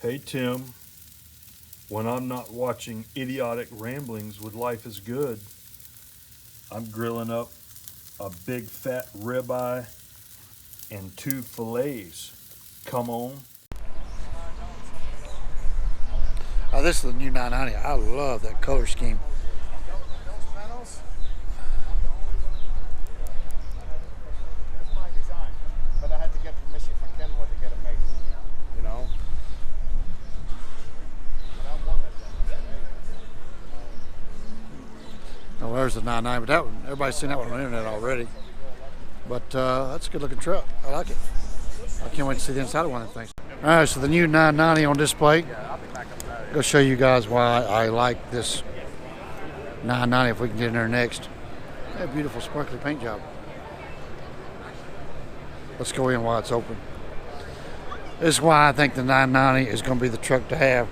Hey Tim, when I'm not watching idiotic ramblings with Life is Good, I'm grilling up a big fat ribeye and 2 fillets. Come on. Oh, this is the new 990. I love that color scheme. Those panels, that's my design. But I had to get permission from Kenworth to get them made. You know? But I wanted that. Oh, there's the 990, but that one, everybody's seen that one on the internet already. But that's a good looking truck. I like it. I can't wait to see the inside of one of the things. All right, so the new 990 on display. Go show you guys why I like this 990 if we can get in there next. Yeah, beautiful sparkly paint job. Let's go in while it's open. This is why I think the 990 is going to be the truck to have.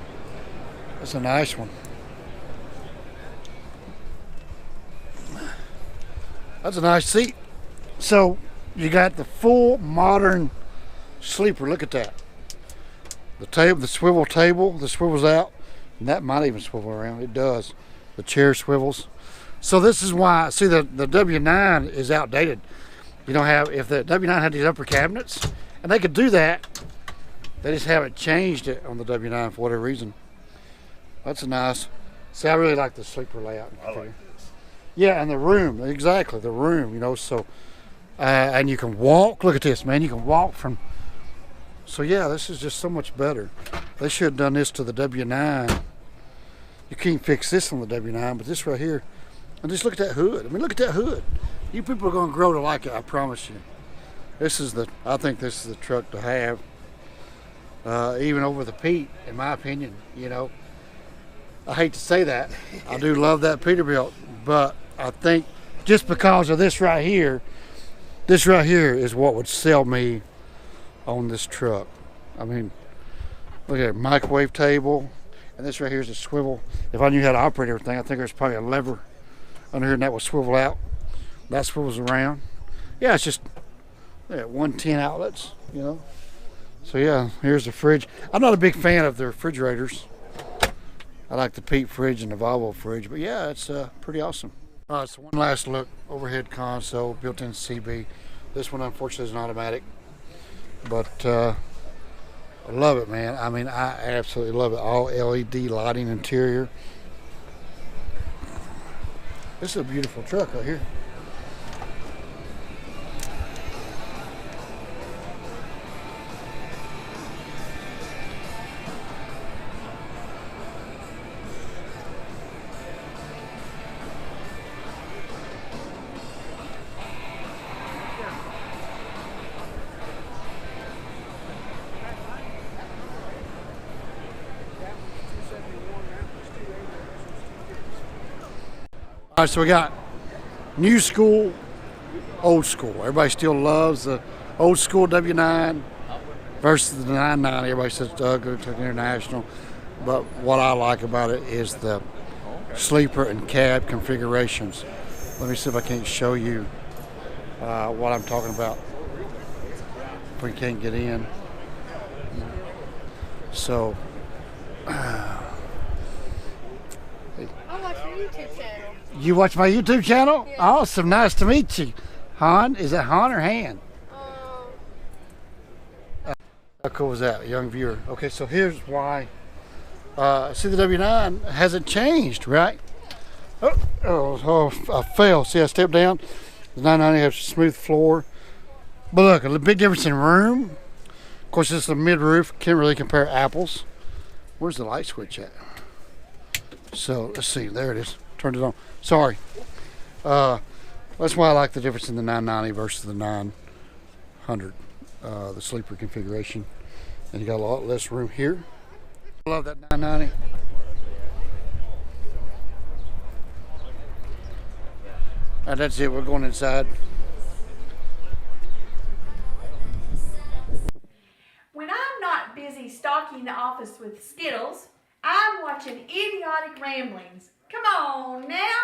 It's a nice one. That's a nice seat. So you got the full modern sleeper. Look at that. The table, the swivel table, the swivels out, and that might even swivel around. It does. The chair swivels. So this is why, see, the W9 is outdated. You don't have, if the W9 had these upper cabinets, and they could do that, they just haven't changed it on the W9 for whatever reason. That's a nice, see, I really like the sleeper layout. I like this. Yeah, and the room, exactly, the room, you know, so, and you can walk, look at this, man, you can walk from, so yeah, this is just so much better. They should have done this to the W9. You can't fix this on the W9, but this right here, and just look at that hood. I mean, look at that hood. You people are going to grow to like it, I promise you. This is the, I think this is the truck to have, even over the Pete, in my opinion, you know. I hate to say that. I do love that Peterbilt, but I think just because of this right here is what would sell me on this truck. I mean, look at it, microwave table, and this right here is a swivel. If I knew how to operate everything, I think there's probably a lever under here, and that will swivel out. That swivels around. Yeah, it's just 110 outlets, you know. So yeah, here's the fridge. I'm not a big fan of the refrigerators. I like the Pete fridge and the Volvo fridge, but yeah, it's pretty awesome. All right, so one last look, overhead console, built-in CB. This one, unfortunately, is an automatic, but I love it, man. I mean, I absolutely love it. All LED lighting interior. This is a beautiful truck right here. All right, so we got new school, old school. Everybody still loves the old school W9 versus the 990. Everybody says it's ugly, it's international. But what I like about it is the sleeper and cab configurations. Let me see if I can't show you what I'm talking about if we can't get in. So, I watch your YouTube channel. you watch my YouTube channel? Yeah. Awesome, nice to meet you. Han, is that Han or Han? How cool was that, young viewer? Okay, so here's why. See, the W9 hasn't changed, right? Oh, I fell. See, I stepped down. The 990 has a smooth floor. But look, a big difference in room. Of course, this is a mid-roof. Can't really compare apples. Where's the light switch at? So, let's see. There it is. Turned it on. Sorry. That's why I like the difference in the 990 versus the 900. The sleeper configuration. And you got a lot less room here. I love that 990. And that's it. We're going inside. When I'm not busy stalking the office with Skittles, I'm watching idiotic ramblings. Come on now.